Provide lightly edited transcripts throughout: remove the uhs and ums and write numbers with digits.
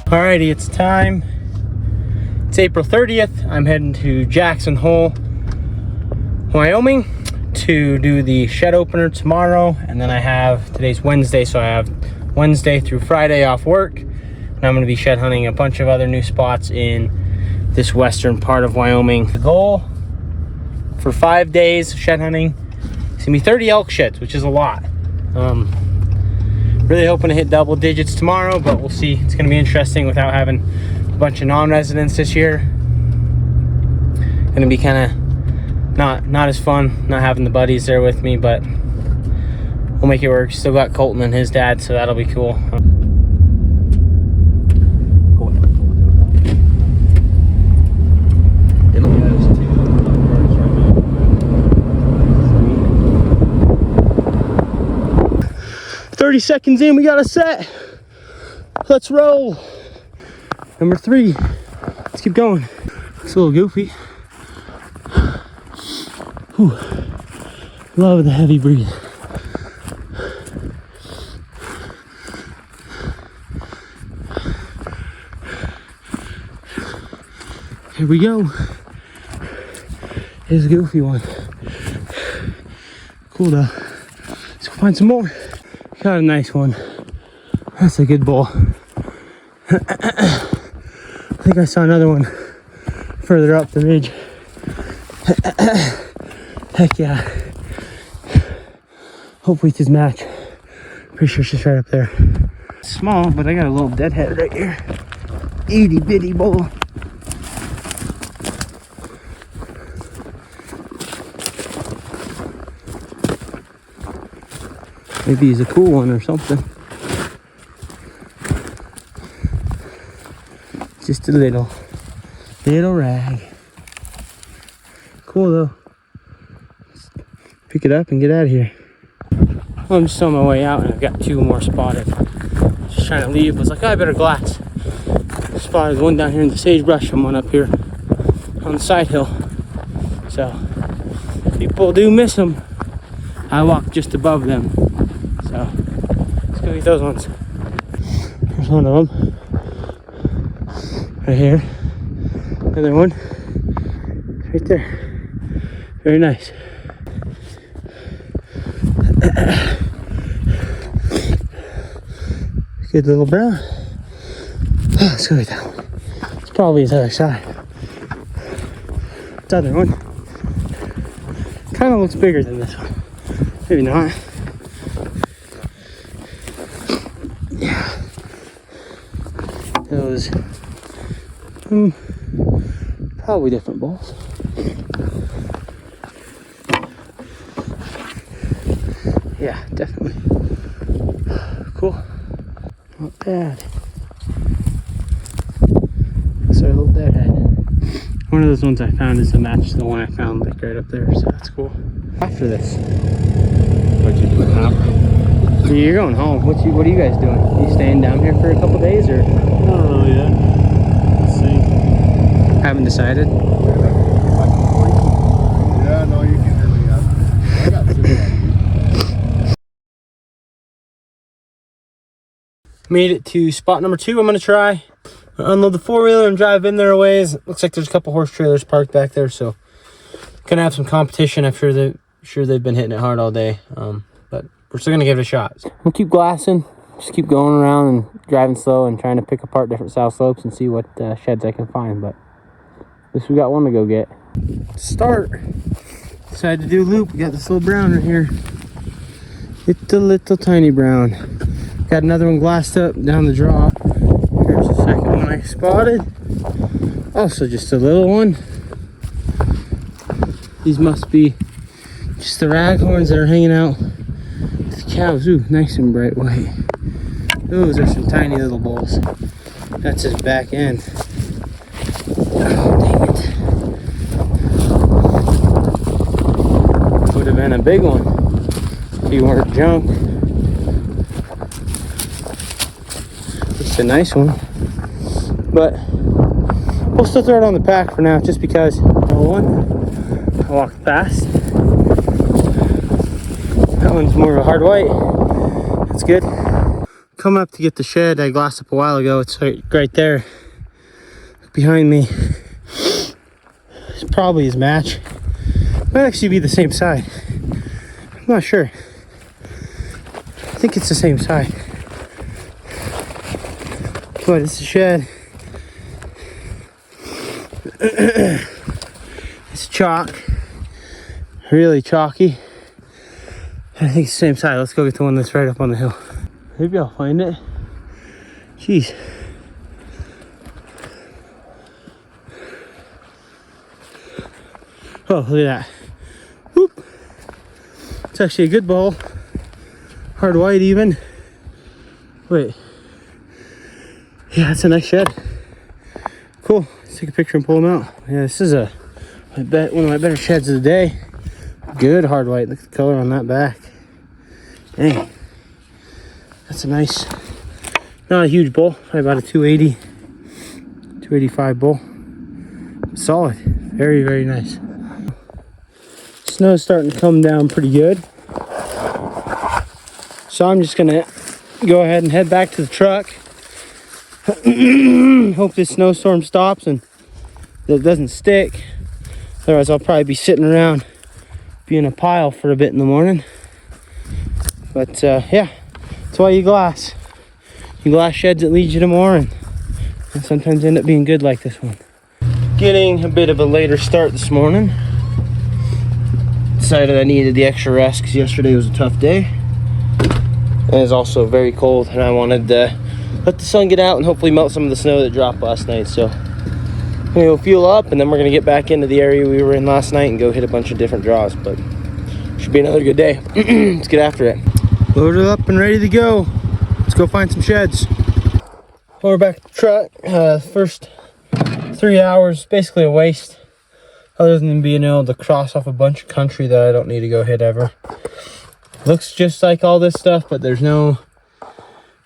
Alrighty, it's time. It's April 30th. I'm heading to Jackson Hole, Wyoming to do the shed opener tomorrow. And then I have, today's Wednesday, so I have Wednesday through Friday off work. And I'm gonna be shed hunting a bunch of other new spots in this western part of Wyoming. The goal for 5 days of shed hunting is gonna be 30 elk sheds, which is a lot. Really hoping to hit double digits tomorrow, but we'll see. It's gonna be interesting without having a bunch of non-residents this year. Gonna be kind of not as fun not having the buddies there with me, but we'll make it work. Still got Colton and his dad, so that'll be cool. 30 seconds in, we got a set. Let's roll. Number 3. Let's keep going. It's a little goofy. Whew. Love the heavy breathe. Here we go. Here's a goofy one. Cool though. Let's go find some more. Got a nice one. That's a good bull. I think I saw another one further up the ridge. Heck yeah. Hopefully it's his match. Pretty sure she's right up there. Small, but I got a little deadhead right here. Itty bitty bull. Maybe he's a cool one or something. Just a little rag. Cool though. Pick it up and get out of here. Well, I'm just on my way out and I've got 2 more spotted. Just trying to leave. I was like, oh, I better glass. Spotted one down here in the sagebrush and one up here on the side hill. So people do miss them. I walk just above them. So let's go get those ones. There's one of them. Right here. Another one. Right there. Very nice. Good little brown. Let's go get that one. It's probably his other side. This other one kind of looks bigger than this one. Maybe not. Yeah. Those probably different bulls. Yeah, definitely. Cool. Not bad. That's our little deadhead. One of those ones I found is a match to the one I found like right up there, so that's cool. After this, what you doing now? So you're going home. What are you guys doing? You staying down here for a couple days or? I don't know yet. Let's see. Haven't decided. Yeah, no, you can hear me. I got 2. Made it to spot number 2. I'm gonna try unload the 4-wheeler and drive in there a ways. Looks like there's a couple horse trailers parked back there, so gonna have some competition. I'm sure they've been hitting it hard all day, but we're still gonna give it a shot. We'll keep glassing, just keep going around and driving slow and trying to pick apart different south slopes and see what sheds I can find. But at least we got one to go get. Start. Decided to do a loop. We got this little brown right here. It's a little tiny brown. Got another one glassed up down the draw. There's the second one I spotted. Also just a little one. These must be just the raghorns that are hanging out the cows. Ooh, nice and bright white. Those are some tiny little bulls. That's his back end. Oh, dang it. Would have been a big one if you weren't junk. It's a nice one. But we'll still throw it on the pack for now just because, number one, I walked past. That one's more of a hard white. That's good. Coming up to get the shed I glassed up a while ago. It's right there behind me. It's probably his match. Might actually be the same side. I'm not sure. I think it's the same side. But it's a shed. It's chalk. Really chalky. I think it's the same side. Let's go get the one that's right up on the hill. Maybe I'll find it. Jeez. Oh, look at that. Whoop. It's actually a good ball. Hard white even. Wait. Yeah, it's a nice shed. Cool. Let's take a picture and pull them out. Yeah, this is one of my better sheds of the day. Good hard white. Look at the color on that back. Dang. That's a nice, not a huge bull. Probably about a 280, 285 bull. Solid. Very, very nice. Snow's starting to come down pretty good. So I'm just gonna go ahead and head back to the truck. Hope this snowstorm stops and that it doesn't stick. Otherwise I'll probably be sitting around being a pile for a bit in the morning. But yeah, that's why you glass. You glass sheds that lead you to more and sometimes end up being good like this one. Getting a bit of a later start this morning. Decided I needed the extra rest because yesterday was a tough day. And it's also very cold and I wanted to let the sun get out and hopefully melt some of the snow that dropped last night. So I'm gonna go fuel up and then we're gonna get back into the area we were in last night and go hit a bunch of different draws. But should be another good day. Let's get after it. Loaded up and ready to go. Let's go find some sheds. Well, we're back to the truck. First 3 hours, basically a waste. Other than being able to cross off a bunch of country that I don't need to go hit ever. Looks just like all this stuff, but there's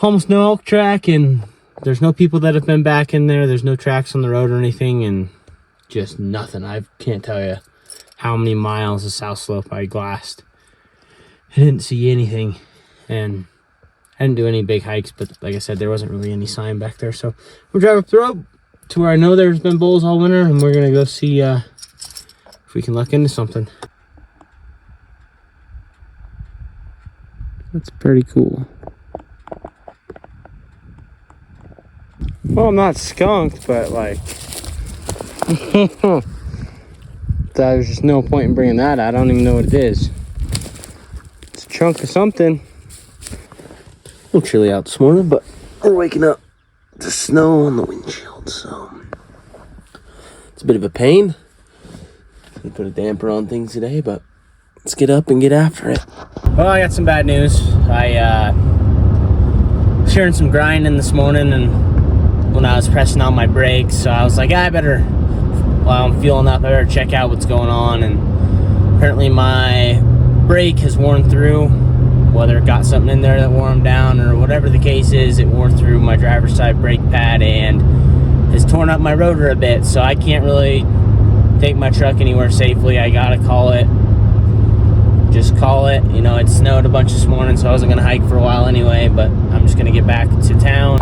almost no elk track, and there's no people that have been back in there. There's no tracks on the road or anything, and just nothing. I can't tell you how many miles of south slope I glassed. I didn't see anything, and I didn't do any big hikes, but like I said, there wasn't really any sign back there. So we'll drive up the road to where I know there's been bulls all winter, and we're gonna go see if we can luck into something. That's pretty cool. Well, I'm not skunked, but like there's just no point in bringing that out. I don't even know what it is. It's a chunk of something. A little chilly out this morning, but we're waking up to snow on the windshield, so it's a bit of a pain. We put a damper on things today, but let's get up and get after it. Well, I got some bad news. I was hearing some grinding this morning, and when I was pressing on my brakes, so I was like, I better, while I'm fueling up, I better check out what's going on. And apparently my brake has worn through, whether it got something in there that wore them down or whatever the case is, it wore through my driver's side brake pad and has torn up my rotor a bit, so I can't really take my truck anywhere safely. I gotta call it. Just call it. You know, it snowed a bunch this morning, so I wasn't gonna hike for a while anyway, but I'm just gonna get back to town.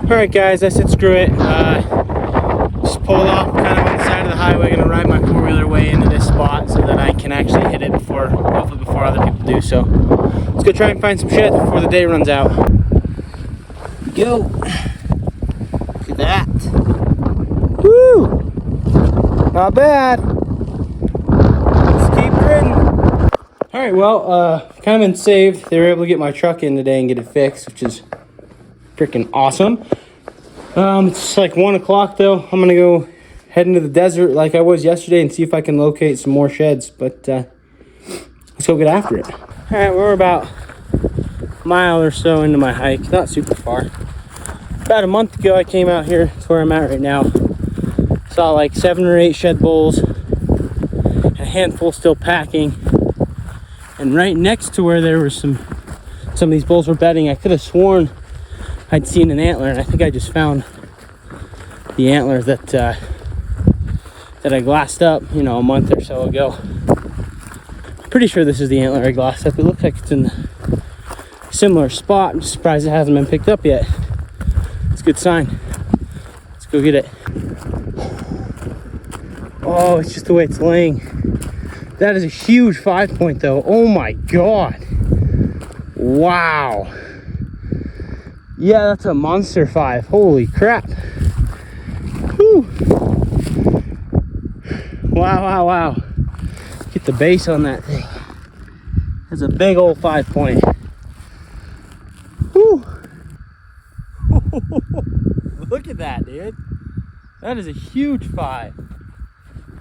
Alright guys, I said screw it. Just pulled off kind of on the side of the highway, gonna ride my four-wheeler way into this spot so that I can actually hit it hopefully before other people do. So let's go try and find some sheds before the day runs out. Go. Look at that. Woo! Not bad. Let's keep gritting. Alright, well, kind of been saved. They were able to get my truck in today and get it fixed, which is freaking awesome. It's like 1 o'clock though. I'm gonna go head into the desert like I was yesterday and see if I can locate some more sheds, but let's go get after it. All right, we're about a mile or so into my hike, not super far. About a month ago, I came out here to where I'm at right now. Saw like 7 or 8 shed bowls, and a handful still packing. And right next to where there was some of these bulls were bedding, I could have sworn I'd seen an antler, and I think I just found the antler that I glassed up, you know, a month or so ago. Pretty sure this is the antler I glassed up. It looks like it's in a similar spot. I'm just surprised it hasn't been picked up yet. It's a good sign. Let's go get it. Oh, it's just the way it's laying. That is a huge 5-point though. Oh my God. Wow. Yeah, that's a monster 5. Holy crap. Whew. Wow, wow, wow. Get the base on that thing. That's a big old 5-point. Whew. Look at that, dude. That is a huge 5.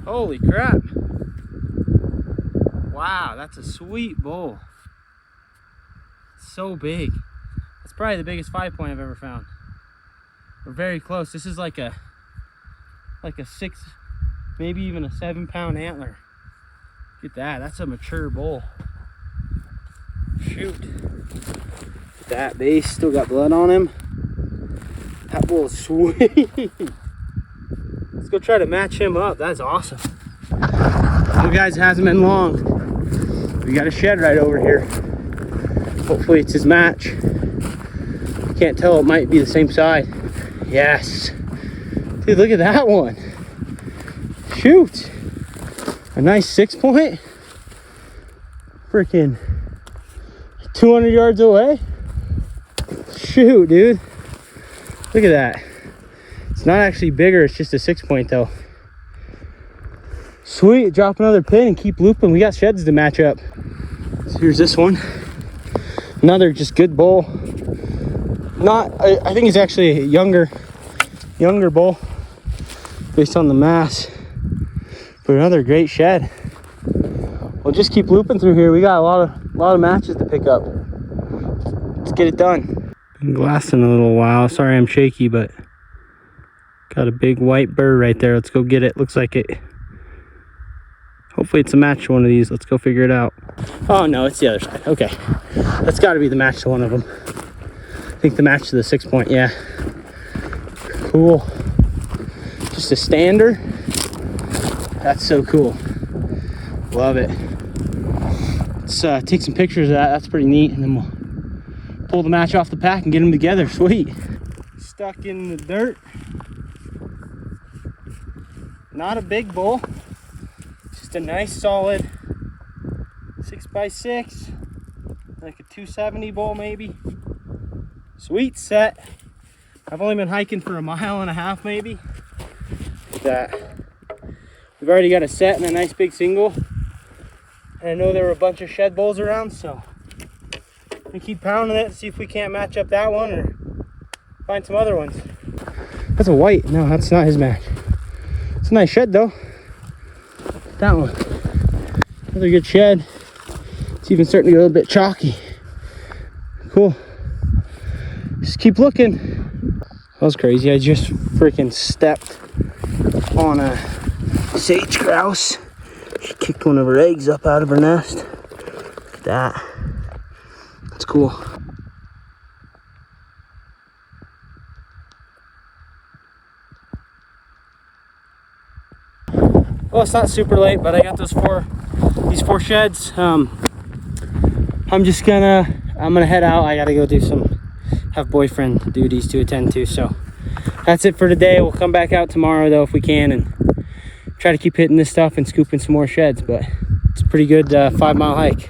Holy crap. Wow, that's a sweet bull. So big. That's probably the biggest 5-point I've ever found. We're very close. This is like a 6, maybe even a 7-pound antler. Look at that. That's a mature bull. Shoot. That base still got blood on him. That bull is sweet. Let's go try to match him up. That's awesome. So guys, it hasn't been long. We got a shed right over here. Hopefully it's his match. Can't tell, it might be the same side. Yes. Dude, look at that one. Shoot. A nice 6-point. Freaking 200 yards away. Shoot, dude. Look at that. It's not actually bigger, it's just a 6-point though. Sweet, drop another pin and keep looping. We got sheds to match up. So here's this one. Another just good bull. I think he's actually a younger bull based on the mass. But another great shed. We'll just keep looping through here. We got a lot of matches to pick up. Let's get it done. Been glassing a little while. Sorry I'm shaky, but got a big white bird right there. Let's go get it. Looks like it. Hopefully it's a match to one of these. Let's go figure it out. Oh no, it's the other side. Okay. That's got to be the match to one of them. I think the match to the 6-point, yeah. Cool. Just a stander. That's so cool. Love it. Let's take some pictures of that. That's pretty neat. And then we'll pull the match off the pack and get them together. Sweet. Stuck in the dirt. Not a big bull. Just a nice solid 6x6. Like a 270 bull maybe. Sweet set. I've only been hiking for a mile and a half maybe. Look at that. We've already got a set and a nice big single. And I know there were a bunch of shed bulls around, so we keep pounding it, see if we can't match up that one or find some other ones. That's a white. No, that's not his match. It's a nice shed though. That one. Another good shed. It's even starting to get a little bit chalky. Cool. Just keep looking. That was crazy. I just freaking stepped on a sage grouse. She kicked one of her eggs up out of her nest. Look at that. That's cool. Well, it's not super late, but I got these four sheds. I'm gonna head out. I gotta go have boyfriend duties to attend to. So that's it for today. We'll come back out tomorrow though if we can and try to keep hitting this stuff and scooping some more sheds. But it's a pretty good 5-mile hike.